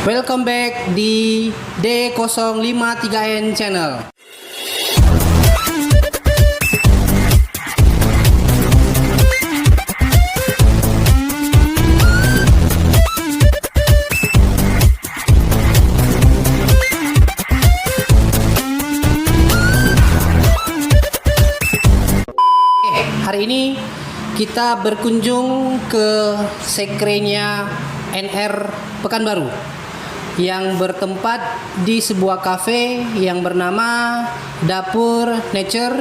Welcome back di D053N Channel. Hari ini kita berkunjung ke sekrenya NR Pekanbaru yang bertempat di sebuah kafe yang bernama Dapur Nature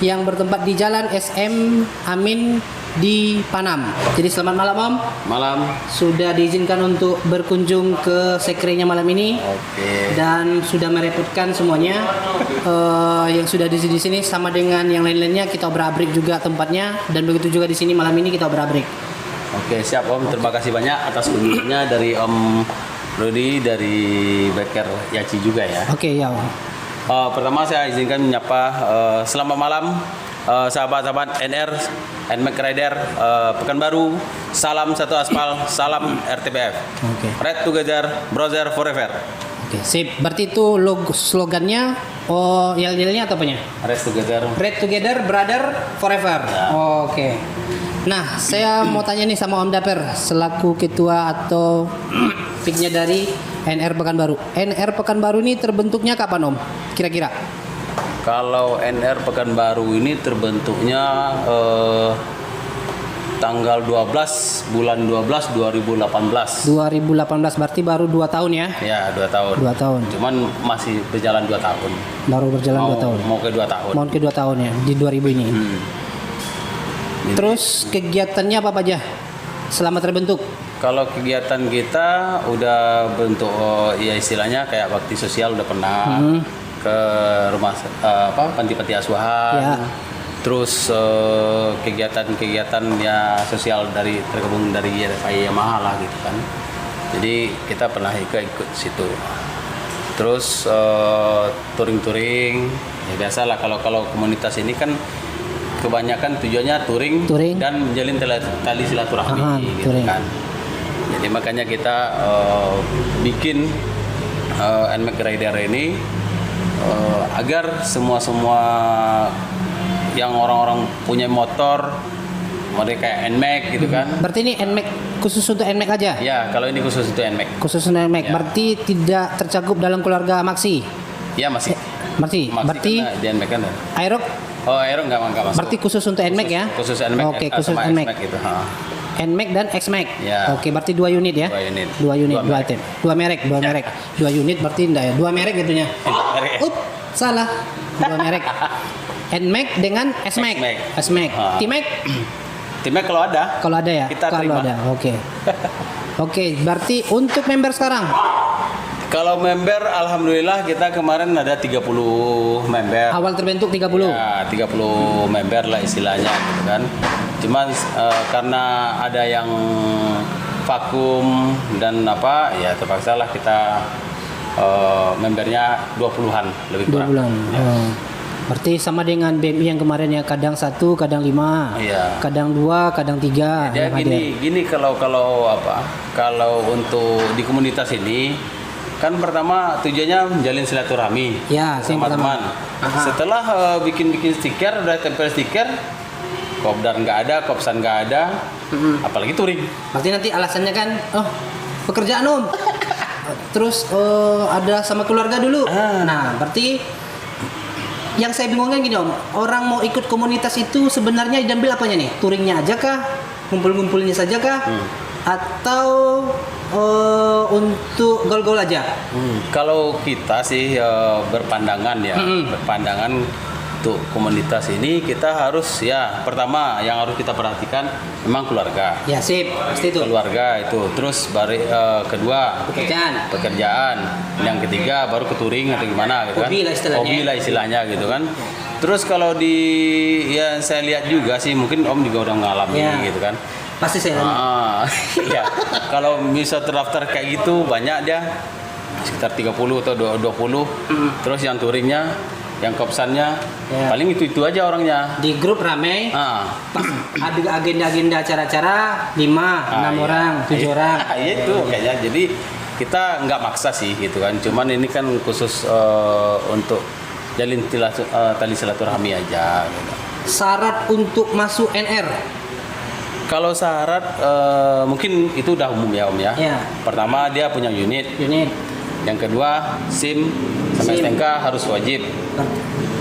yang bertempat di Jalan SM Amin di Panam. Jadi selamat malam Om. Malam. Sudah diizinkan untuk berkunjung ke sekrenya malam ini. Oke. Dan sudah merepotkan semuanya. Yang sudah di sini sama dengan yang lain-lainnya kita obrak-abrik juga tempatnya, dan begitu juga di sini malam ini kita obrak-abrik. Oke, siap Om. Terima kasih banyak atas kunjungannya dari Om Rudy dari Beker Yaci juga ya. Oke, ya Om. Pertama saya izinkan menyapa selamat malam sahabat-sahabat NR NMAX Rider Pekanbaru. Salam satu aspal, salam RTPF. Oke. Ride together, brother forever. Oke, sip. Berarti itu slogannya, yel-yelnya atau apanya? Ride together. Ride together, brother, forever. Ya. Oke. Nah, saya mau tanya nih sama Om Daper selaku ketua atau piknya dari NR Pekanbaru. NR Pekanbaru ini terbentuknya kapan Om? Kira-kira? Kalau NR Pekanbaru ini terbentuknya tanggal 12 bulan 12 2018. 2018 berarti baru 2 tahun ya? Ya, 2 tahun. 2 tahun. Cuman masih berjalan 2 tahun. Baru berjalan 2 tahun. Mau ke 2 tahun. Mau ke 2 tahun ya di 2000 ini. Terus kegiatannya apa aja selama terbentuk? Kalau kegiatan kita udah bentuk ya istilahnya kayak bakti sosial udah pernah ke rumah panti-panti asuhan. Ya. Terus kegiatan-kegiatan ya sosial tergabung dari RFI Yamaha lah gitu kan. Jadi kita pernah ikut situ. Terus touring-touring ya biasalah kalau komunitas ini kan kebanyakan tujuannya touring. Dan menjalin tali silaturahmi gitu touring. Kan. Jadi makanya kita bikin NMAX Rider ini agar semua yang orang-orang punya motor model kayak NMAX gitu kan. Berarti ini NMAX khusus untuk NMAX aja? Ya, kalau ini khusus untuk NMAX. Khusus untuk NMAX. Ya. Berarti tidak tercakup dalam keluarga Maxi? Ya masih. Berarti di NMAX kan. Aerox? Oh, Aerox nggak masuk. Berarti khusus untuk NMAX ya? Khusus NMAX. Oke, khusus NMAX. Gitu. NMAX dan XMAX. Ya. Oke, berarti 2 unit ya? 2 unit, 2 item. 2 merek. 2 unit berarti enggak ya? 2 merek gitunya. Salah. 2 merek. NMAX dengan SMAX. SMAX. T-Max? T-Max kalau ada. Kalau ada ya? Kita kalau terima. ada. Oke. Oke, berarti untuk member sekarang? Kalau member alhamdulillah kita kemarin ada 30 member. Awal terbentuk 30. Ya, 30 member lah istilahnya gitu kan. Cuman karena ada yang vakum dan ya terpaksa lah kita membernya 20-an lebih kurang. 2 bulan. Ya. Berarti sama dengan BMI yang kemarin ya, kadang 1, kadang 5, Iya. kadang 2, kadang 3. Ya gini kalau untuk di komunitas ini kan pertama tujuannya menjalin silaturahmi Ya, sama teman. Setelah bikin stiker, udah tempel stiker, kopdar nggak ada, kopsan nggak ada, apalagi touring. Berarti nanti alasannya kan, pekerjaan Om. Terus ada sama keluarga dulu. Nah, berarti yang saya bingungkan gini Om, orang mau ikut komunitas itu sebenarnya diambil apanya nih? Touringnya aja kah? Ngumpul-ngumpulnya saja kah? Atau untuk gol-gol aja? Kalau kita sih berpandangan untuk komunitas ini kita harus pertama yang harus kita perhatikan memang keluarga. Ya sip, pasti itu. Keluarga itu, terus kedua pekerjaan, yang ketiga baru ke touring atau gimana gitu kan. Hobi lah istilahnya gitu kan. Terus kalau saya lihat juga sih mungkin Om juga udah mengalami gitu kan. Pasti saya ya. Kalau bisa terdaftar kayak gitu banyak dia sekitar 30 atau 20. Terus yang touringnya, yang kopsannya paling itu aja orangnya. Di grup ramai. Pas ada agenda-agenda acara-acara 5, 6 orang, 7 orang. Itu kayaknya. Jadi kita nggak maksa sih gitu kan. Cuman ini kan khusus untuk jalin tali silaturahmi aja. Gitu. Syarat untuk masuk NR? Kalau syarat mungkin itu udah umum ya Om ya. Ya. Pertama dia punya unit. Yang kedua SIM sama SIM. STNK harus wajib.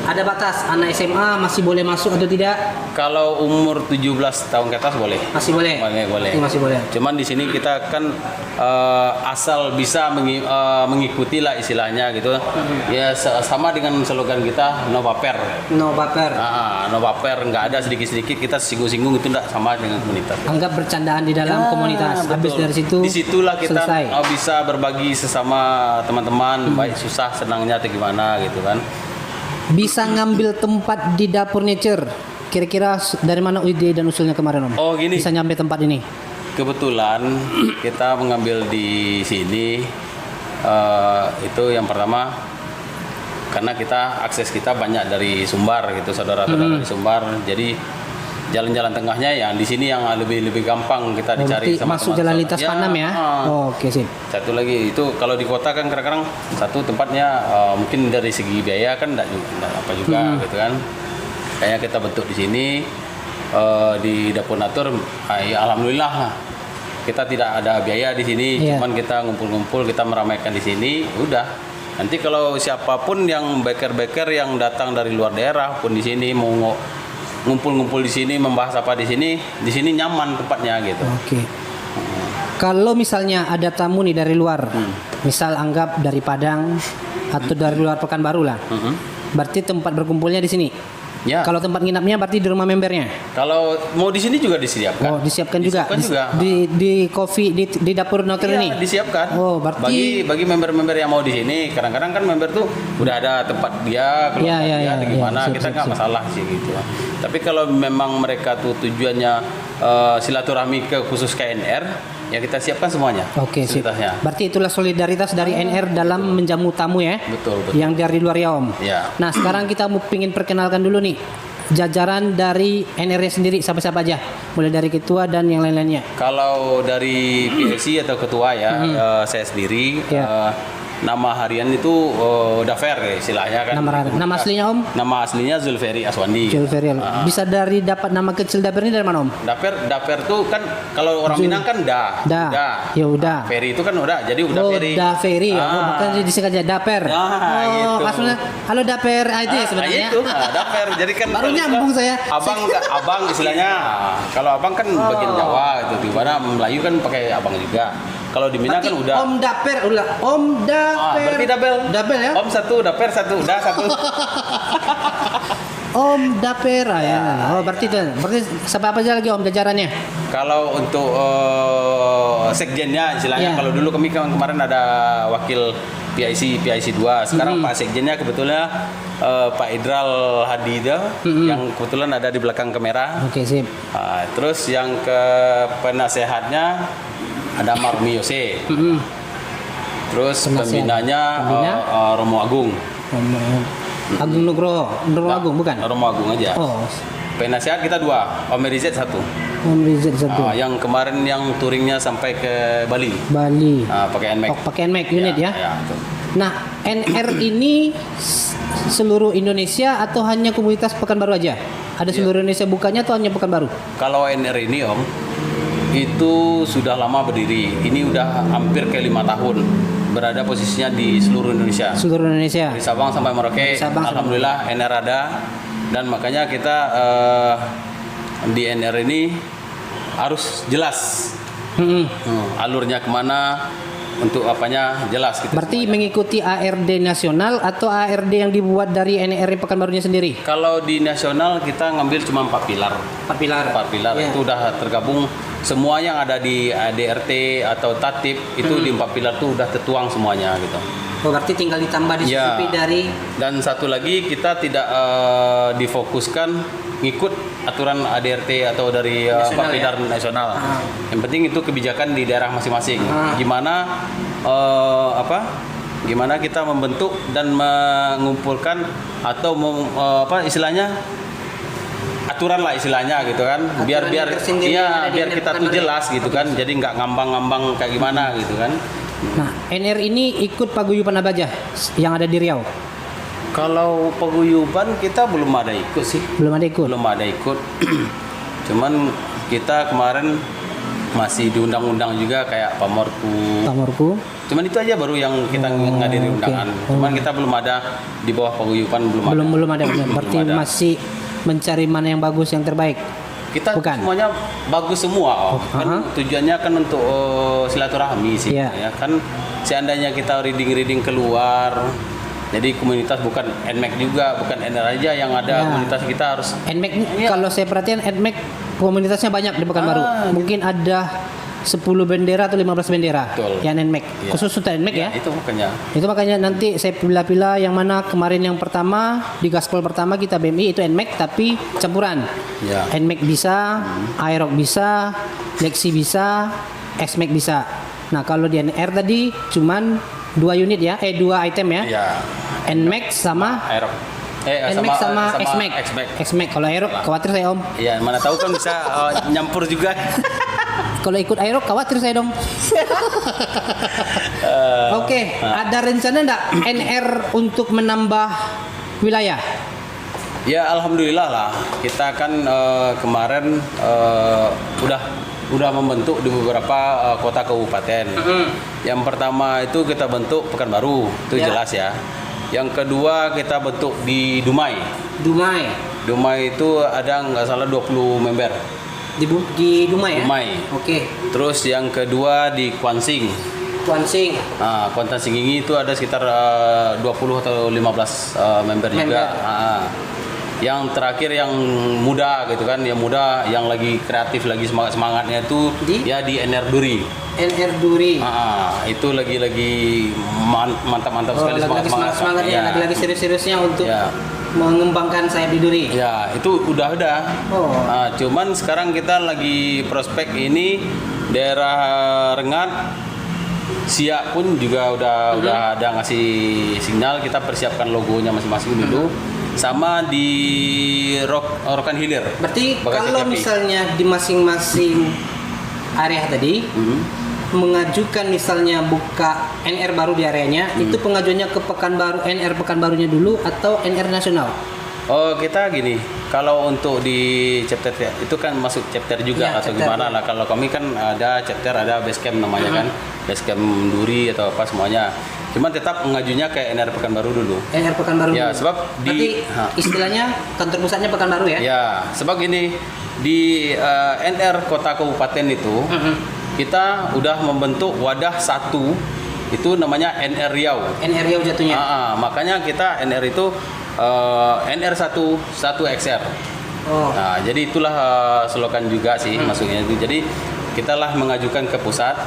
Ada batas anak SMA masih boleh masuk atau tidak? Kalau umur 17 tahun ke atas boleh. Masih boleh. Boleh. Masih boleh. Cuman di sini kita kan asal bisa mengikuti lah istilahnya gitu. Ya sama dengan slogan kita no baper. No baper. No baper, nggak ada sedikit-sedikit kita singgung-singgung itu enggak sama dengan komunitas. Anggap bercandaan di dalam komunitas. Habis Betul. dari situ Disitulah kita selesai. bisa berbagi sesama teman-teman, baik susah senangnya atau gimana gitu kan. Bisa ngambil tempat di dapur nature. Kira-kira dari mana ide dan usulnya kemarin Om? Oh gini. Bisa nyampe tempat ini. Kebetulan kita mengambil di sini itu yang pertama karena akses kita banyak dari Sumbar gitu, saudara-saudara di Sumbar. Jadi jalan-jalan tengahnya ya di sini yang lebih gampang kita dicari Berarti sama masuk teman-teman. jalan lintas Panam ya? Oke sip. Satu lagi itu kalau di kota kan kadang-kadang satu tempatnya mungkin dari segi biaya kan enggak apa juga gitu kan. Kayaknya kita bentuk di sini di Dapur Natur, ya alhamdulillah kita tidak ada biaya di sini, cuman kita ngumpul-ngumpul, kita meramaikan di sini, udah. Nanti kalau siapapun yang baker-baker yang datang dari luar daerah pun di sini mau ngumpul-ngumpul di sini membahas apa di sini nyaman tempatnya gitu. Oke. Kalau misalnya ada tamu nih dari luar, misal anggap dari Padang atau dari luar Pekanbaru lah, berarti tempat berkumpulnya di sini. Ya. Kalau tempat nginapnya berarti di rumah membernya. Kalau mau di sini juga disediakan. Oh, disiapkan juga. Juga. Di coffee di dapur Natur Iya, ini. disiapkan. Oh, berarti bagi member-member yang mau di sini, kadang-kadang kan member tuh udah ada tempat dia, kalau dia atau gimana, kita nggak masalah sih gitu. Tapi kalau memang mereka tuh tujuannya silaturahmi ke khusus KNR, ya kita siapkan semuanya. Oke, sip. fasilitasnya. Berarti itulah solidaritas dari NR dalam menjamu tamu ya. Betul. Yang dari luar ya Om. Ya. Nah, sekarang kita mau pingin perkenalkan dulu nih jajaran dari NR-nya sendiri, siapa-siapa aja, mulai dari ketua dan yang lain-lainnya. Kalau dari PSI atau ketua ya, saya sendiri. Ya. Nama harian itu Dafer ya, istilahnya kan. Nama aslinya Om? Nama aslinya Zulferi Aswandi. Zulferi. Bisa dapat nama kecil Daper ini dari mana Om? Daper tuh kan kalau orang Minang kan Da. Ya udah. Ferry itu kan udah, jadi udah Ferry. Ferry. Bukan disingkat aja Daper. Gitu. Maksudnya halo Daper, itu ya sebenarnya. Itu Daper. Jadi kan Baru nyambung saya. Abang istilahnya. Kalau abang kan bagian Jawa itu, di mana Melayu kan pakai abang juga. Kalau di Minang kan udah. Om Daper, Om Daper. Berarti double. Double ya? Om satu, Daper satu, udah satu. Om Daper ya. Oh, berarti siapa aja lagi Om jajarannya? Kalau untuk sekjennya istilahnya, kalau dulu kemarin ada wakil PIC 2. Sekarang Pak Sekjennya kebetulan Pak Idral Hadida yang kebetulan ada di belakang kamera. Oke, sip. Terus yang ke penasehatnya ada Marmi Yose. Terus pembinanya Romo Agung. Agung Nugroho Agung bukan? Romo Agung aja. Oh. Penasehat kita 2, Om Rizet 1. Om Rizet 1. Yang kemarin yang touringnya sampai ke Bali. Pakai NMAX. Pakai NMAX unit ya. Betul. Nah, NR ini seluruh Indonesia atau hanya komunitas Pekanbaru aja? Ada seluruh Indonesia bukanya atau hanya Pekanbaru? Kalau NR ini Om, itu sudah lama berdiri. Ini udah hampir ke 5 tahun. Berada posisinya di seluruh Indonesia. Seluruh Indonesia. Dari Sabang sampai Merauke. Alhamdulillah NR ada. Dan makanya kita di NR ini harus jelas alurnya kemana, untuk apanya jelas gitu. Berarti semuanya. mengikuti ARD nasional atau ARD yang dibuat dari NR Pekanbarunya sendiri? Kalau di nasional kita ngambil cuma 4 pilar. 4 pilar. 4 pilar itu udah tergabung. Semua yang ada di ADRT atau Tatip itu di 4 pilar itu udah tertuang semuanya gitu. Oh, berarti tinggal ditambah di dari. Dan satu lagi kita tidak difokuskan ngikut aturan ADRT atau dari 4 pilar nasional. Yang penting itu kebijakan di daerah masing-masing. Gimana kita membentuk dan mengumpulkan atau istilahnya aturan lah istilahnya gitu kan, biar kita tuh jelas gitu kan, jadi nggak ngambang-ngambang kayak gimana gitu kan. Nah, NR ini ikut paguyuban apa aja yang ada di Riau? Kalau paguyuban kita belum ada ikut sih. Belum ada ikut. Belum ada ikut. Cuman kita kemarin masih diundang-undang juga kayak Pamorku. Pamorku. Cuman itu aja baru yang kita ngadiri oke. undangan. Cuman kita belum ada di bawah paguyuban Belum ada. Berarti ada. masih mencari mana yang bagus, yang terbaik. Kita Bukan. semuanya bagus semua. Kan aha. tujuannya kan untuk silaturahmi sih. Iya. Ya kan seandainya kita reading keluar. Jadi komunitas bukan NMAC juga, bukan NR aja yang ada, Ya. komunitas kita harus NMAC ini Iya. kalau saya perhatian NMAC komunitasnya banyak di Pekanbaru. Mungkin ada 10 bendera atau 15 bendera Betul. yang NMAC. Iya. Khusus untuk NMAC ya. Itu makanya. Itu makanya nanti saya pilih-pilih yang mana kemarin yang pertama di gaspol pertama kita BMI itu NMAC tapi campuran. Ya. NMAC bisa, Aerox bisa, Lexi bisa, XMAC bisa. Nah kalau di NR tadi cuman 2 unit ya, 2 item ya. Ya. NMAC sama Aerox. NMAC sama XMAC. XMAC. XMAC kalau Aerox khawatir saya Om. Iya, mana tahu kan bisa nyampur juga. Kalau ikut Aerox khawatir saya dong. Oke, ada rencana enggak NR untuk menambah wilayah? Ya alhamdulillah lah. Kita kan kemarin udah membentuk di beberapa kota kabupaten. Yang pertama itu kita bentuk Pekanbaru, itu Ya. jelas ya. Yang kedua kita bentuk di Dumai. Dumai. Dumai itu ada nggak salah 20 member. Di Dumai ya? Dumai. Oke. Terus yang kedua di Kuansing. Kuansing. Nah, Kuantan Singgingi itu ada sekitar 20 atau 15 member juga. Member. Yang terakhir yang muda gitu kan, yang muda yang lagi kreatif, lagi semangatnya itu ya di NR Duri. NR Duri. Itu lagi mantap sekali lagi semangatnya, Ya. lagi serius-seriusnya untuk Ya. mengembangkan sayap di Duri. Ya, itu udah. Oh. Nah, cuman sekarang kita lagi prospek ini daerah Rengat. Siak pun juga udah ada ngasih sinyal, kita persiapkan logonya masing-masing dulu. Sama di Rokan Hilir. Berarti Bekasi kalau Kepi. misalnya di masing-masing area tadi mengajukan misalnya buka NR baru di areanya, itu pengajuannya ke Pekanbaru, NR Pekanbarunya dulu atau NR nasional? Oh, kita gini, kalau untuk di chapter itu kan masuk chapter juga Ya, atau chapter, gimana ya. lah. Kalau kami kan ada chapter, ada base camp namanya kan, base camp Duri atau apa semuanya. Cuman tetap mengajunya ke NR Pekanbaru dulu. NR Pekanbaru Ya, dulu. sebab Berarti istilahnya kantor pusatnya Pekanbaru ya? Ya, sebab gini di NR kota kabupaten itu kita udah membentuk wadah satu, itu namanya NR Riau. NR Riau jatuhnya. Makanya kita NR itu NR1 XR. Oh. Nah, jadi itulah slogan juga sih masuknya itu. Jadi kita lah mengajukan ke pusat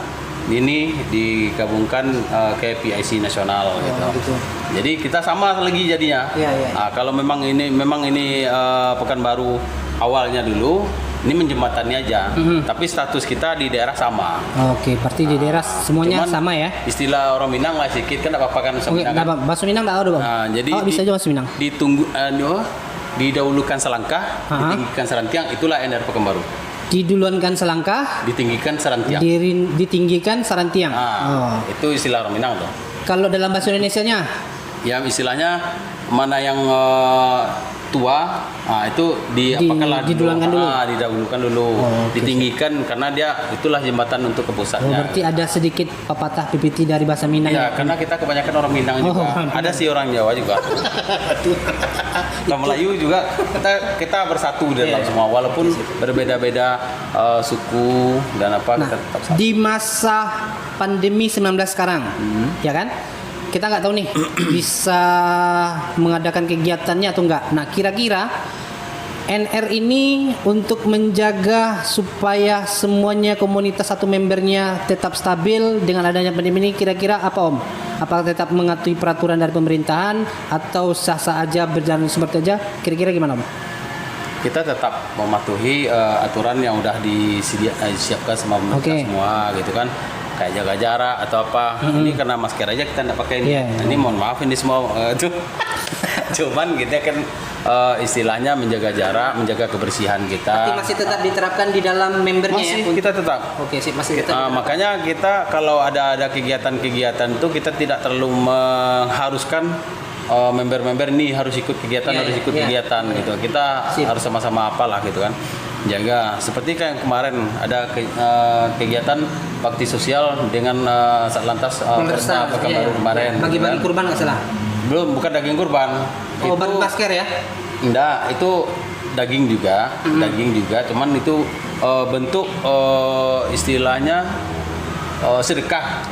ini digabungkan ke PIC nasional gitu. Jadi kita sama lagi jadinya. Iya. Nah, kalau memang ini Pekanbaru awalnya dulu, ini menjembatannya aja. Tapi status kita di daerah sama. Oke, berarti di daerah semuanya Cuman sama ya? Istilah orang Minang lah sedikit kan apa kan Oke, Minang. nggak apa, bakso Minang nggak ada bang? Nah, jadi bisa aja bakso Minang. ditunggu didahulukan selangkah, ditinggikan serantiang, itulah NR Pekanbaru. Diduluankan selangkah, Ditinggikan serantiang. ditinggikan sarantiang. Oh. Itu istilah orang Minang tuh. Kalau dalam bahasa Indonesianya, Ya istilahnya mana yang tua, itu diapakanlah diduluankan dulu. Didahulukan dulu, oke. Ditinggikan karena dia itulah jembatan untuk ke pusatnya. berarti ada sedikit pepatah PPT dari bahasa Minang. Ya, karena kita kebanyakan orang Minang juga. orang Ada sih orang Jawa juga. Orang Melayu juga kita bersatu di dalam semua walaupun berbeda-beda suku dan apa Nah, kita tetap satu. di masa pandemi 19 sekarang, ya kan? Kita nggak tahu nih bisa mengadakan kegiatannya atau enggak. Nah, kira-kira NR ini untuk menjaga supaya semuanya komunitas satu membernya tetap stabil dengan adanya pandemi ini, kira-kira apa Om? Apakah tetap mematuhi peraturan dari pemerintahan atau sah-sah aja berjalan seperti aja? Kira-kira gimana Om? Kita tetap mematuhi aturan yang udah disiapkan sama pemerintah Oke. semua gitu kan, kayak jaga jarak atau apa. Ini karena masker aja kita nggak pakai ini. Iya. Ini mohon maaf ini semua tuh. Cuman kita kan istilahnya menjaga jarak, menjaga kebersihan Tapi kita. masih tetap diterapkan di dalam membernya Masih ya. kita tetap. Oke, sip, masih tetap. Makanya kita kalau ada kegiatan-kegiatan itu kita tidak terlalu mengharuskan member-member nih harus ikut kegiatan, Iya, harus iya, ikut iya. kegiatan gitu. Kita Sip. harus sama-sama apalah gitu kan. Jaga seperti kayak kemarin ada kegiatan bakti sosial dengan Satlantas Polresta Pekanbaru kemarin. gitu Bagi-bagi kan. kurban nggak salah. Belum, bukan daging kurban. Oh, bagi masker ya. Enggak, itu daging juga, cuman itu bentuk istilahnya sedekah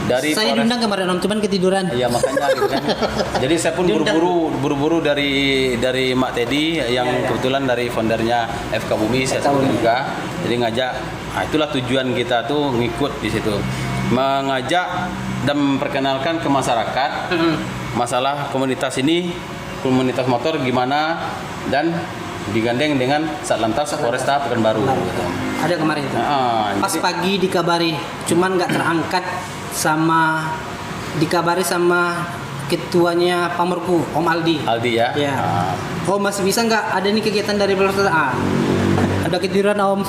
dari Saya Polres. diundang kemarin Om, cuman ketiduran. Iya makanya gitu kan. Jadi saya pun Diundang. buru-buru dari Mak Teddy yang Iya. kebetulan dari foundernya FK Bumi saya Tahu sebut nih. juga. Jadi ngajak, nah itulah tujuan kita tuh ngikut di situ, mengajak dan memperkenalkan ke masyarakat masalah komunitas ini, komunitas motor gimana, dan digandeng dengan Satlantas Polresta Pekanbaru. Gitu. Ada kemarin itu. Pas Jadi- pagi dikabari, cuman nggak terangkat dikabari sama ketuanya Pamorku, Om Aldi. Aldi ya. Ya. Ah, Oh, masih bisa nggak? Ada nih kegiatan dari Polresta. Ada ketiduran Om.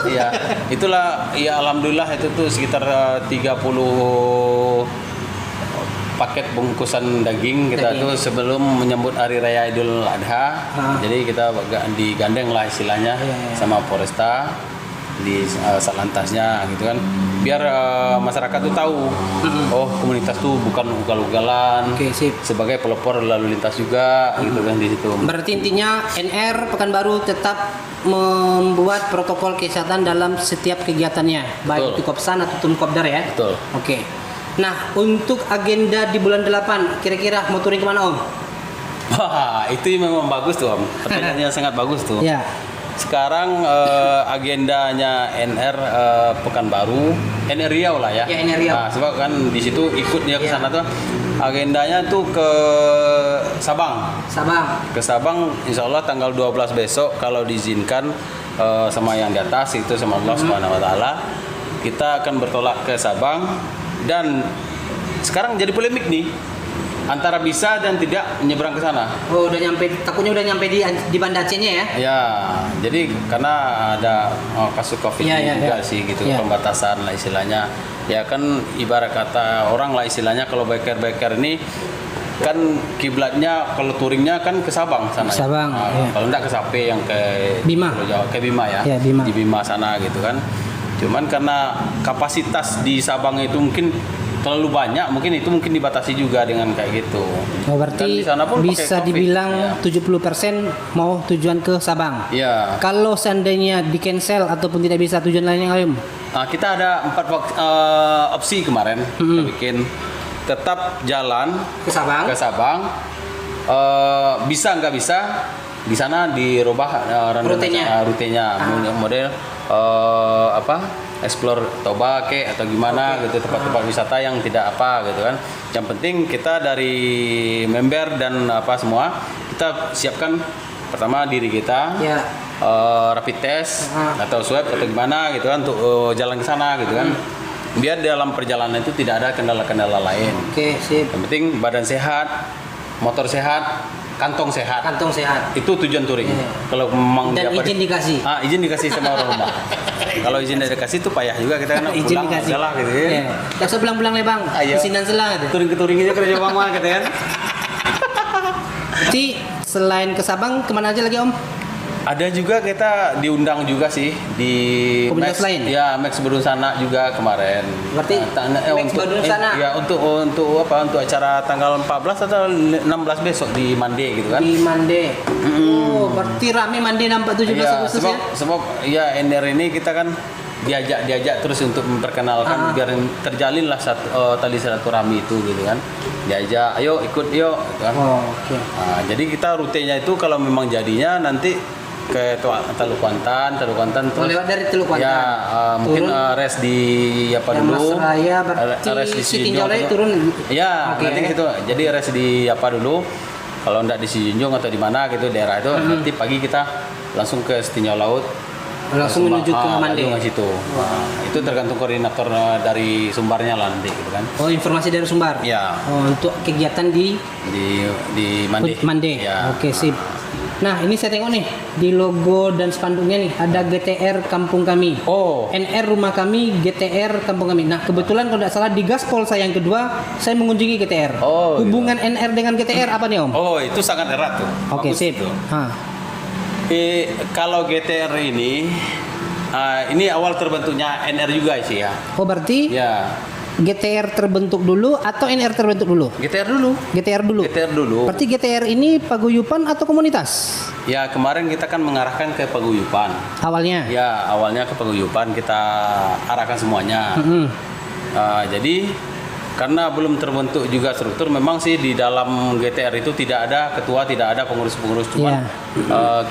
Iya, itulah ya alhamdulillah itu tuh sekitar 30 paket bungkusan daging kita Daging. tuh sebelum menyambut Hari Raya Idul Adha. Jadi kita digandeng lah istilahnya Iya. sama Polresta di Satlantasnya gitu kan. Biar masyarakat tuh tahu oh komunitas tuh bukan ugal-ugalan. Oke, sip. Sebagai pelopor lalu lintas juga gitu kan di situ. Berarti intinya NR Pekanbaru tetap membuat protokol kesehatan dalam setiap kegiatannya, baik Betul. itu Kopsan atau Kopdar ya. Betul. Oke. Nah, untuk agenda di bulan 8, kira-kira mau touring kemana Om? Wah, itu memang bagus tuh Om. Pertanyaannya sangat bagus tuh. Ya. Sekarang agendanya NR Pekanbaru, NR Riau lah ya. Ya, NR Riau. Nah, sebab kan di situ ikut dia ke Ya. sana tuh. Agendanya tuh ke Sabang. Sabang. Ke Sabang insya Allah tanggal 12 besok kalau diizinkan sama yang di atas itu sama Allah Subhanahu wa taala. Kita akan bertolak ke Sabang dan sekarang jadi polemik nih antara bisa dan tidak menyeberang ke sana. Oh, udah nyampe, takutnya udah nyampe di Banda Acehnya ya? Ya, jadi karena ada kasus COVID Iya, iya, juga iya. sih gitu, Iya. pembatasan lah istilahnya. Ya kan ibarat kata orang lah istilahnya kalau biker ini kan kiblatnya kalau touringnya kan ke Sabang sana. Ke Sabang, Nah, iya. Kalau enggak ke Sape yang ke Bima. Pulau Jawa, ke Bima ya. Iya, Bima. Di Bima sana gitu kan. Cuman karena kapasitas di Sabang itu mungkin terlalu banyak, mungkin dibatasi juga dengan kayak gitu. Oh, Dan berarti di sana pun pakai bisa COVID. dibilang Ya. 70% mau tujuan ke Sabang. Iya. Kalau seandainya di cancel ataupun tidak bisa tujuan lain yang lain, Nah, kita ada 4 opsi kemarin kita bikin tetap jalan ke Sabang. ke Sabang. Bisa nggak bisa di sana dirubah Rutenya. rutenya model explore Toba atau gimana gitu tempat-tempat wisata yang tidak apa gitu kan. Yang penting kita dari member dan semua kita siapkan pertama diri kita. Ya. Rapid test atau swab atau gimana gitu kan untuk jalan ke sana gitu kan. Biar dalam perjalanan itu tidak ada kendala-kendala lain. Oke, sip. Yang penting badan sehat, motor sehat, kantong sehat. Kantong sehat. Itu tujuan touring. Kalau memang Dan dia izin dikasih. izin dikasih sama orang rumah. Kalau izin tidak dikasih itu payah juga kita kan Izin pulang dikasih. udahlah gitu ya. Ya. Gak usah pulang-pulang nih Bang. Ayo. Isinan selang gitu. Touring ke touring aja kerja bang mah gitu kan. Jadi selain ke Sabang kemana aja lagi Om? Ada juga kita diundang juga sih di Komunitas Max, lain? ya Max Badun Sana juga kemarin. Berarti Max Badun Sana? Ya untuk acara tanggal 14 atau 16 besok di Mande gitu kan. Di Mande. Oh, berarti rame Mande nampak 17 Iya, Agustus ya? sebab ya NR ini kita kan diajak terus untuk memperkenalkan biar terjalin lah tali silaturahmi itu gitu kan. Diajak, ayo ikut yuk gitu kan. Oh, oke. Nah, jadi kita rutenya itu kalau memang jadinya nanti ke Teluk Kuantan Oh, terus lewat dari Teluk Kuantan. ya mungkin Turun. rest di apa Yang dulu Mas Raya berarti rest di Sitinjau Sijunjung lagi dulu. turun. Ya Oke. nanti gitu jadi rest di apa dulu kalau enggak di Sijunjung atau di mana gitu daerah itu nanti pagi kita langsung ke Setinjau Laut Langsung menuju ke Mande. langsung ke situ. Nah, itu tergantung koordinator dari Sumbarnya lah nanti gitu kan. Oh, informasi dari Sumbar. Ya Oh, untuk kegiatan di di Mande. Mande. Ya. Oke, sip. Nah, ini saya tengok nih di logo dan spanduknya nih ada GTR Kampung Kami. Oh. NR rumah kami, GTR Kampung Kami. Nah, kebetulan kalau tidak salah di Gaspol saya yang kedua, saya mengunjungi GTR. Oh, Hubungan NR dengan GTR apa nih Om? Oh, itu sangat erat tuh. Oke, Bagus sip. tuh. Hah. Kalau GTR ini awal terbentuknya NR juga sih ya. Oh, berarti Ya, GTR terbentuk dulu atau NR terbentuk dulu? GTR dulu. GTR dulu. GTR dulu. Berarti GTR ini paguyuban atau komunitas? Ya, kemarin kita kan mengarahkan ke paguyuban. Awalnya. Ya, awalnya ke paguyuban kita arahkan semuanya. Mm-mm. Jadi karena belum terbentuk juga struktur, memang sih di dalam GTR itu tidak ada ketua, tidak ada pengurus-pengurus, cuman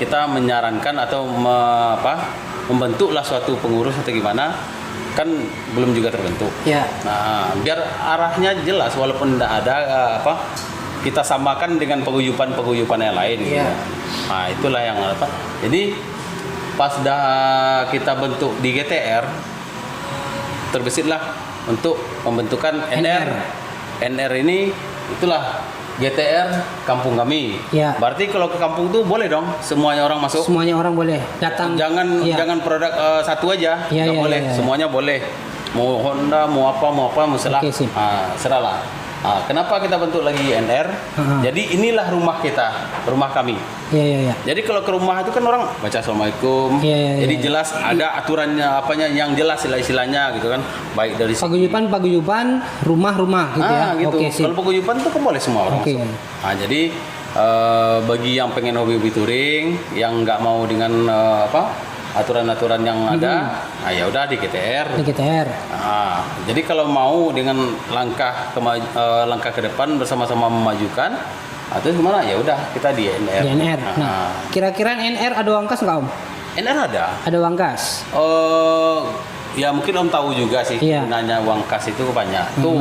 kita menyarankan atau membentuklah suatu pengurus atau gimana, kan belum juga terbentuk. Ya. Nah, biar arahnya jelas walaupun tidak ada kita samakan dengan paguyuban yang lain. Gitu. Iya. Nah, itulah yang Jadi pas dah kita bentuk di GTR, terbesitlah untuk pembentukan NR. NR ini itulah GTR Kampung Kami. Ya. Berarti kalau ke kampung tuh boleh dong semuanya orang masuk. Semuanya orang boleh datang. Jangan produk satu aja, Iya, nggak iya, boleh. iya, iya. Semuanya boleh. Mau Honda, mau apa, serah. Oke, sip. Serahlah. Kenapa kita bentuk lagi NR? Jadi inilah rumah kita, rumah kami. Iya, iya, iya. Jadi kalau ke rumah itu kan orang baca assalamualaikum. Iya, iya, Jadi iya. jelas ada aturannya yang jelas istilahnya gitu kan. Baik dari Paguyuban, rumah-rumah gitu ya. gitu. Oke, sip. Kalau paguyuban itu kan boleh semua orang Oke. masuk. Jadi bagi yang pengen hobi touring, yang nggak mau dengan aturan-aturan yang ada, ya udah di GTR. Di GTR. Jadi kalau mau dengan langkah ke depan bersama-sama memajukan, atau gimana ya udah kita di NR. Di NR. Nah, kira-kira NR ada wangkas nggak Om? NR ada. Ada wangkas. Ya mungkin Om tahu juga sih, Iya. gunanya uang kas itu banyak. Itu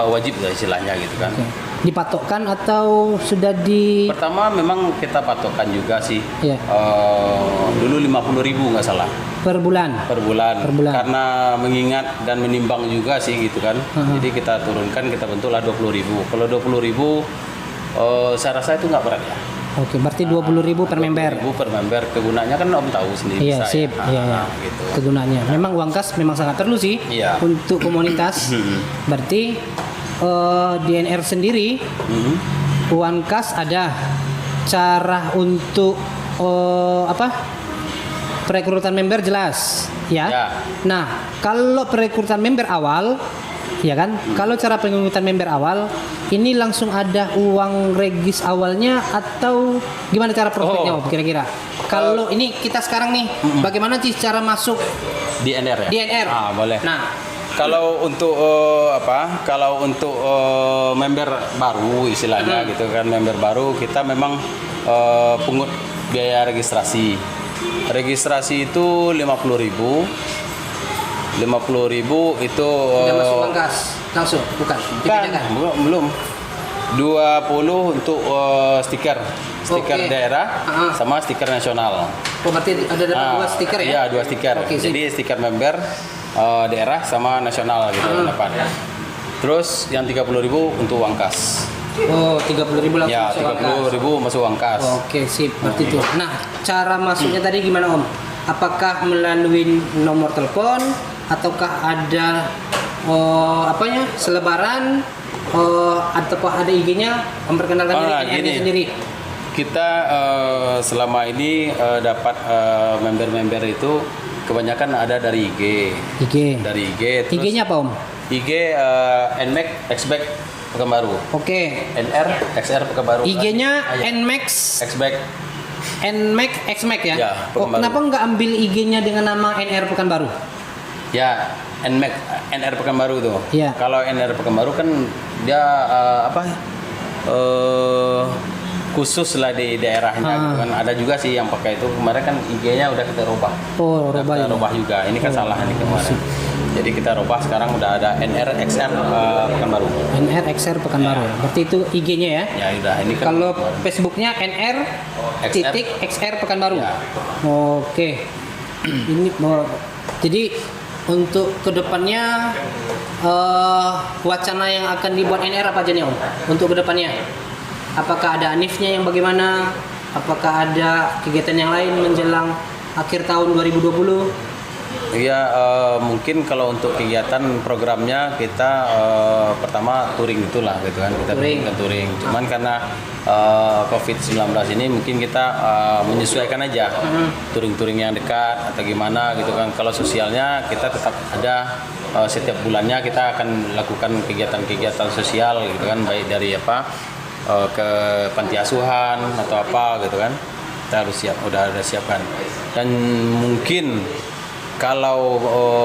wajib lah istilahnya gitu kan. Oke. Dipatokkan atau sudah di Pertama memang kita patokkan juga sih. Iya. Dulu 50.000 nggak salah per bulan? per bulan. Per bulan. Karena mengingat dan menimbang juga sih gitu kan. Jadi kita turunkan, kita bentuklah 20.000. Kalau 20.000 saya rasa itu nggak berat ya. Oke, berarti 20.000 per member. 20.000 per member. Kegunaannya kan Om tahu sendiri. Iya, saya. sip. Iya. Gitu. Kegunaannya. Memang wangkas memang sangat perlu sih Iya. untuk komunitas. Berarti di NR sendiri uang kas ada cara untuk perekrutan member jelas ya. Ya. Nah, kalau perekrutan member awal ya kan, kalau cara perekrutan member awal ini langsung ada uang regis awalnya atau gimana cara prospeknya Om, kira-kira? Kalau ini kita sekarang nih bagaimana sih cara masuk Di NR ya? di NR? Boleh. Nah, Kalau untuk member baru istilahnya gitu kan, member baru kita memang pungut biaya registrasi. Registrasi itu 50.000. 50.000 itu udah masuk uang kas langsung bukan dipindahkan. belum. 20 untuk stiker Oke. daerah sama stiker nasional. Oh, berarti ada dua stiker ya? Iya, 2 stiker. Oke, sip. Jadi stiker member daerah sama nasional gitu dapat. Terus yang 30.000 untuk uang kas. Oh, 30.000 langsung Ya, masuk uang kas. 30.000 masuk uang kas. Oke, sip. Berarti itu. Nah, cara masuknya tadi gimana Om? Apakah melalui nomor telepon ataukah ada selebaran ataukah ada IG-nya memperkenalkan diri NR-nya sendiri? Kita selama ini dapat member-member itu kebanyakan ada dari IG. IG. Dari IG. Terus IG-nya apa Om? IG NMAX Xback Pekanbaru. Oke. NR XR Pekanbaru. IG-nya Iya. NMAX Xback. NMAX Xmax ya? Ya, Pekanbaru. Kenapa nggak ambil IG-nya dengan nama NR Pekanbaru? Ya, NMAX NR Pekanbaru tuh. Iya. Kalau NR Pekanbaru kan dia khusus lah di daerahnya gitu kan. Ada juga sih yang pakai itu. Kemarin kan IG-nya udah kita rubah. Oh, Udah rubah kita ya. rubah juga. Ini kan salah nih kemarin. Jadi kita rubah sekarang udah ada NRXR Pekanbaru. NRXR Pekanbaru. Berarti itu IG-nya ya? Ya udah ini kan. Kalau Facebooknya NR.XR Pekanbaru. Ya. Oke. Ini jadi untuk kedepannya wacana yang akan dibuat NR apa aja nih Om? Untuk kedepannya, apakah ada anifnya yang bagaimana? apakah ada kegiatan yang lain menjelang akhir tahun 2020? Iya, mungkin kalau untuk kegiatan programnya kita pertama touring itulah gitu kan, kita Touring. ke touring. Cuman karena COVID-19 ini mungkin kita menyesuaikan aja touring-touring yang dekat atau gimana gitu kan. Kalau sosialnya kita tetap ada, setiap bulannya kita akan lakukan kegiatan-kegiatan sosial gitu kan, baik dari ke panti asuhan atau apa gitu kan. Kita harus udah siapkan. Dan mungkin kalau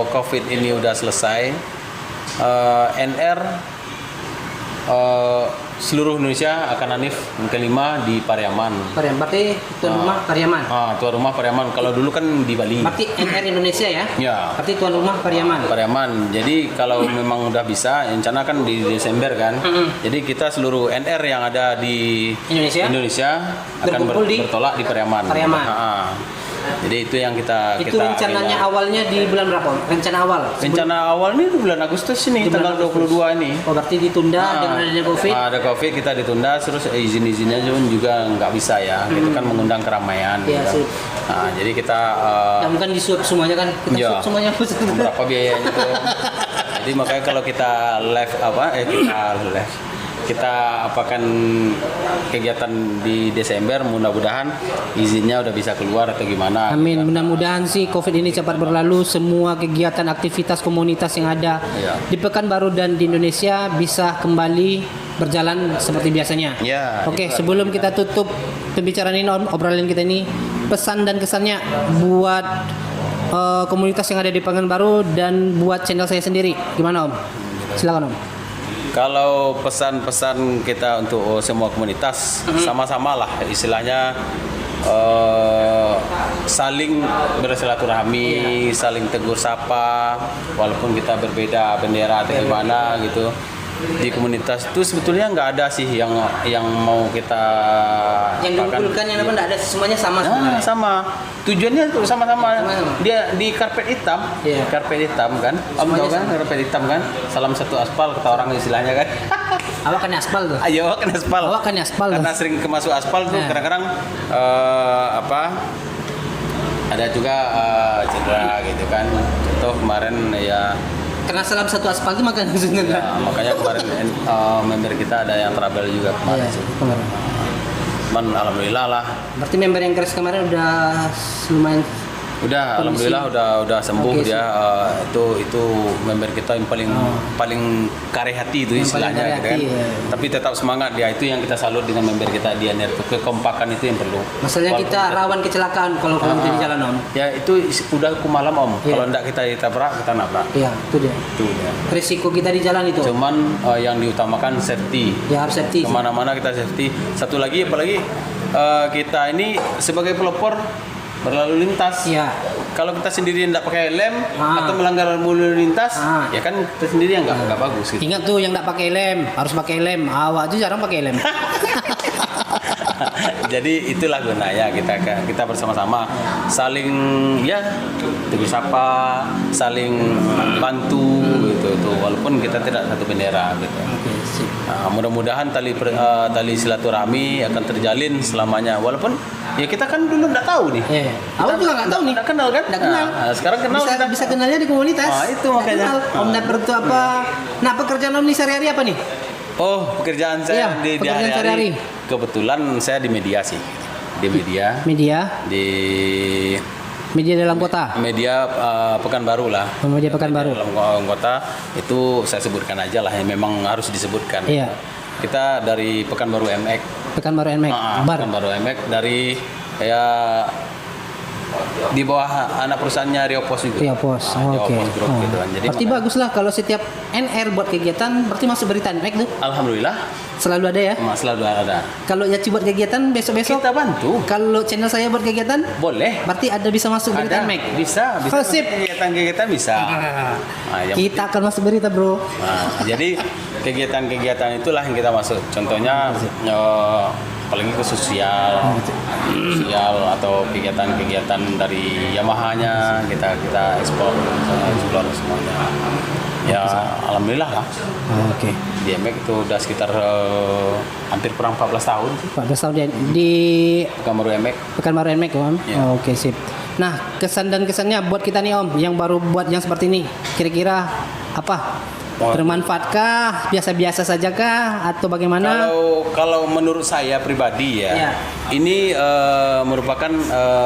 COVID ini udah selesai, NR seluruh Indonesia akan hanif yang kelima di Pariaman. Pariaman, berarti tuan rumah Pariaman. Tuan rumah Pariaman. Kalau dulu kan di Bali. Berarti NR Indonesia ya? Ya. Berarti tuan rumah Pariaman. Pariaman. Jadi kalau memang udah bisa, rencana kan di Desember kan. Jadi kita seluruh NR yang ada di Indonesia akan Berkumpul di bertolak di Pariaman. Pariaman. Jadi itu yang kita Itu rencananya awalnya di bulan berapa? Rencana awal? Rencana awal ini di bulan Agustus ini, Di bulan tanggal 22 ini. Oh, berarti ditunda dengan adanya COVID? Ada COVID, kita ditunda, terus izin-izinnya juga nggak bisa ya. Itu kan mengundang keramaian. Iya, gitu. sih. Nah, jadi kita Ya bukan disuap semuanya kan? Kita ya, suap semuanya. berapa biayanya itu. Jadi makanya kalau kita kita apakan kegiatan di Desember, mudah-mudahan izinnya udah bisa keluar atau gimana. Amin, mudah-mudahan sih COVID ini cepat berlalu, semua kegiatan aktivitas komunitas yang ada Iya. di Pekanbaru dan di Indonesia bisa kembali berjalan seperti biasanya. Ya, Oke, itulah. sebelum kita tutup pembicaraan ini, obrolan kita ini, pesan dan kesannya buat komunitas yang ada di Pekanbaru dan buat channel saya sendiri, gimana Om? Silakan Om. Kalau pesan-pesan kita untuk semua komunitas, sama-sama lah istilahnya, saling bersilaturahmi, saling tegur sapa, walaupun kita berbeda bendera atau gimana gitu. Di komunitas itu sebetulnya nggak ada sih yang mau kita Yang apakan. diunggulkan yang apa enggak ada, semuanya sama Nah, sebenarnya. sama. Tujuannya tuh sama-sama. Sama-sama. Dia di karpet hitam. Iya. Karpet hitam kan. Om Semuanya tahu kan sama. karpet hitam kan? Salam satu aspal kata orang istilahnya kan. Awak kan aspal tuh. Ayo kan aspal. Awak kan aspal tuh. Karena sering kemasuk aspal tuh Nah. kadang-kadang ada juga cedera gitu kan. Contoh kemarin ya. Karena salam satu aspal itu makanya maksudnya. Ya, makanya kemarin member kita ada yang trouble juga kemarin Iya, sih. kemarin. Cuman alhamdulillah lah. Berarti member yang keras kemarin udah lumayan. Udah, Kondisi. alhamdulillah udah sembuh Oke, dia. Itu member kita yang paling kare hati itu Yang paling istilahnya kare gitu kan. hati, ya. Tapi tetap semangat dia, itu yang kita salut dengan member kita di NR, kekompakan itu yang perlu. Masalahnya Walaupun kita rawan kecelakaan kalau kita di jalan Om. Ya itu udah hukum malam Om. Iya. Kalau enggak kita ditabrak, kita nabrak. Iya, itu dia. Itu dia. Risiko kita di jalan itu. Cuman yang diutamakan safety. Ya harus safety. Kemana-mana kita safety. Satu lagi apalagi kita ini sebagai pelopor berlalu lintas. Iya. Kalau kita sendiri tidak pakai helm Ah. atau melanggar lalu lintas, Ah. ya kan kita sendiri yang nggak bagus gitu. Ingat tuh yang enggak pakai lem, harus pakai lem. Awak aja jarang pakai lem. Jadi itulah gunanya kita bersama-sama saling ya tegur sapa, saling bantu gitu tuh walaupun kita tidak satu bendera gitu. Oke, sip. Nah, mudah-mudahan tali silaturahmi akan terjalin selamanya walaupun ya kita kan dulu nggak tahu nih. Awak juga enggak tahu nih. Nggak kenal kan? Nggak kenal. Nah, sekarang kenal bisa, kita. bisa kenalnya di komunitas. Ah, itu Nggak makanya. kenal. Om Dapper itu apa? Nah, pekerjaan Om nih sehari-hari apa nih? Oh, pekerjaan saya Iya, di pekerjaan hari-hari. sehari-hari. Kebetulan saya di media sih. Di media. Media dalam kota. Media Pekanbaru lah. Media Pekanbaru. Dalam kota itu saya sebutkan aja lah yang memang harus disebutkan. Iya. Kita dari Pekanbaru MX. Pekanbaru NMAX. Bar. Pekanbaru MX dari ya di bawah anak perusahaannya Rio Pos juga. Rio Pos. Rio Oke. Pos Group gitu kan. Jadi Berarti bagus lah kalau setiap NR buat kegiatan berarti masuk berita NMAX tuh. alhamdulillah Selalu ada ya. selalu ada. Kalau Yaci buat kegiatan besok-besok. Kita bantu. Kalau channel saya buat kegiatan Boleh. berarti ada bisa masuk berita Ada. NMAX. Bisa Oh, sip. kegiatan bisa. Nah, yang Kita akan masuk berita, Bro. Nah, jadi kegiatan-kegiatan itulah yang kita masuk. Contohnya apalagi ke sosial atau kegiatan-kegiatan dari Yamaha-nya kita explore semuanya. Ya alhamdulillah lah. Oke. Di MX itu udah sekitar hampir kurang 14 tahun sih. 14 tahun di Pekanbaru MX. Pekanbaru NMAX Om. Ya. Oke, sip. Nah, kesan dan kesannya buat kita nih Om yang baru buat yang seperti ini. Kira-kira apa? Bermanfaatkah? Biasa-biasa saja kah atau bagaimana? Kalau menurut saya pribadi ya, Iya. ini merupakan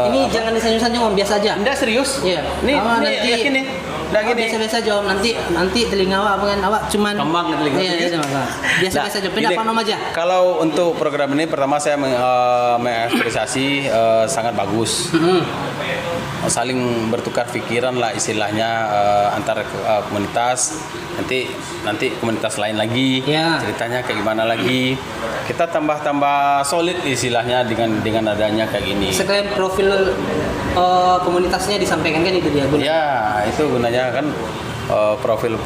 Ini jangan disanjung-sanjung Om, biasa aja. Enggak serius. Iya. Ini Nanti yakin nih. Udah gini. biasa-biasa aja Om. Nanti telinga awak cuman Kembang ke telinga. Iya, iya, masalah. Biasa-biasa aja. Pindah gini, apa Om aja? Kalau untuk program ini pertama saya mengapresiasi sangat bagus. Saling bertukar pikiran lah istilahnya antara komunitas. Nanti komunitas lain lagi Ya. ceritanya kayak gimana lagi. Kita tambah solid istilahnya dengan adanya kayak gini. Sekalian profil komunitasnya disampaikan kan itu dia. Ya, itu gunanya kan profil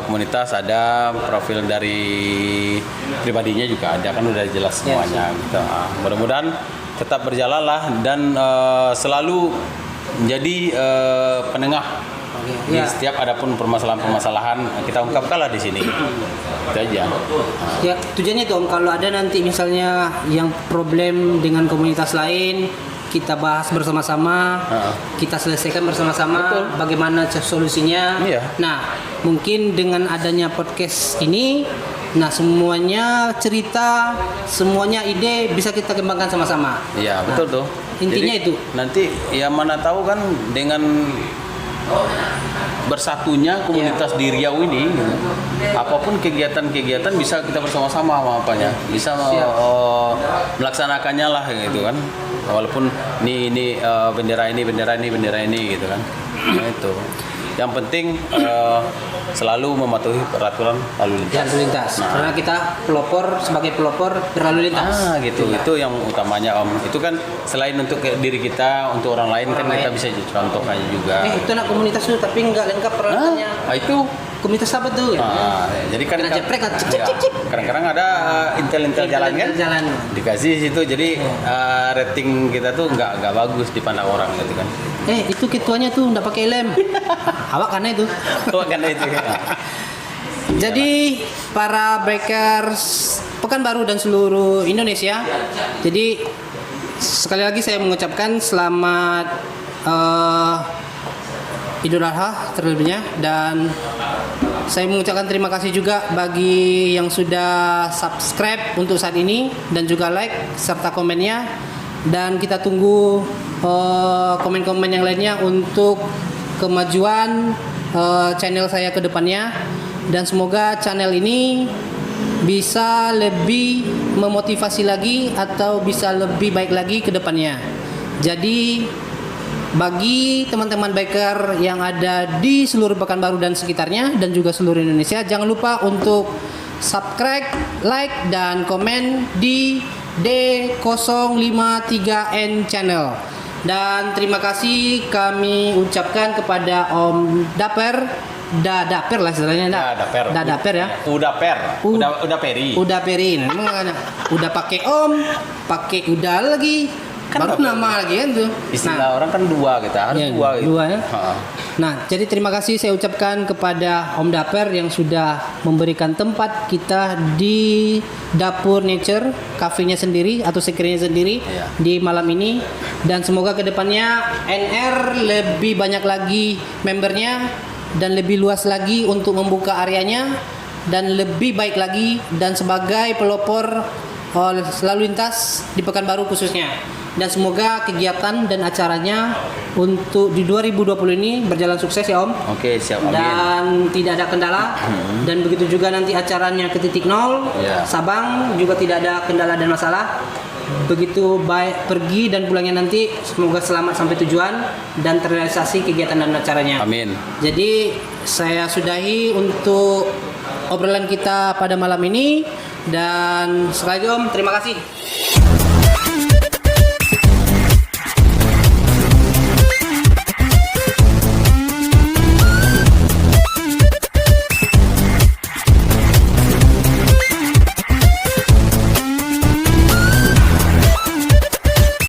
komunitas ada, profil dari pribadinya juga ada, kan udah jelas semuanya. Gitu. Nah, mudah-mudahan tetap berjalan lah dan selalu menjadi penengah. Oke. Di Ya. setiap adapun permasalahan-permasalahan kita ungkapkanlah di sini. Itu aja. Ya, tujuannya itu Om, kalau ada nanti misalnya yang problem dengan komunitas lain, kita bahas bersama-sama, kita selesaikan bersama-sama bagaimana solusinya. Iya. Nah, mungkin dengan adanya podcast ini, nah semuanya cerita, semuanya ide bisa kita kembangkan sama-sama. Iya, betul tuh. Intinya Jadi, itu. Nanti ya mana tahu kan dengan bersatunya komunitas di Riau ini, apapun kegiatan-kegiatan bisa kita bersama-sama apanya, bisa melaksanakannya lah gitu kan. Walaupun ini bendera ini gitu kan. Nah, itu. Yang penting selalu mematuhi peraturan lalu lintas. Lalu lintas. Karena kita sebagai pelopor berlalu lintas. Gitu. Itu yang utamanya Om. Itu kan selain untuk diri kita, untuk orang lain kan kita bisa jadi contoh aja juga. Itu anak komunitas tuh tapi nggak lengkap peralatannya. Itu Komunitas apa tuh? jadi kan Kena jeprek kan, cip, cip, cip, cip. kadang-kadang ada intel jalan kan, Jalan. dikasih situ, jadi rating kita tuh nggak bagus dipandang orang gitu kan. Itu ketuanya tuh nggak pakai lem. Awak karena itu. Karena itu. Jadi para bikers Pekanbaru dan seluruh Indonesia. Jadi sekali lagi saya mengucapkan selamat Idul Adha terlebihnya, dan saya mengucapkan terima kasih juga bagi yang sudah subscribe untuk saat ini dan juga like serta komennya, dan kita tunggu komen-komen yang lainnya untuk kemajuan channel saya ke depannya, dan semoga channel ini bisa lebih memotivasi lagi atau bisa lebih baik lagi ke depannya. Jadi bagi teman-teman biker yang ada di seluruh Pekanbaru dan sekitarnya dan juga seluruh Indonesia, jangan lupa untuk subscribe, like, dan komen di D053N channel. Dan terima kasih kami ucapkan kepada Om Daper, Daper lah istilahnya, Daper ya. Udah Peri. Udah Perin, udah pakai Om, pakai udah lagi. Kan baru nama lagi kan tuh. Istilah orang kan dua kita, harus Ya, dua gitu. dua ya. Nah, jadi terima kasih saya ucapkan kepada Om Daper yang sudah memberikan tempat kita di Dapur Nature, kafenya sendiri atau sekiranya sendiri di malam ini, dan semoga kedepannya NR lebih banyak lagi membernya dan lebih luas lagi untuk membuka areanya dan lebih baik lagi, dan sebagai pelopor lalu lintas di Pekanbaru khususnya. Dan semoga kegiatan dan acaranya untuk di 2020 ini berjalan sukses ya Om. Oke, siap. Amin. Dan tidak ada kendala. Dan begitu juga nanti acaranya ke titik nol. Sabang juga tidak ada kendala dan masalah. Begitu baik pergi dan pulangnya nanti semoga selamat sampai tujuan dan terrealisasi kegiatan dan acaranya. Amin. Jadi saya sudahi untuk obrolan kita pada malam ini, dan sekali lagi Om terima kasih.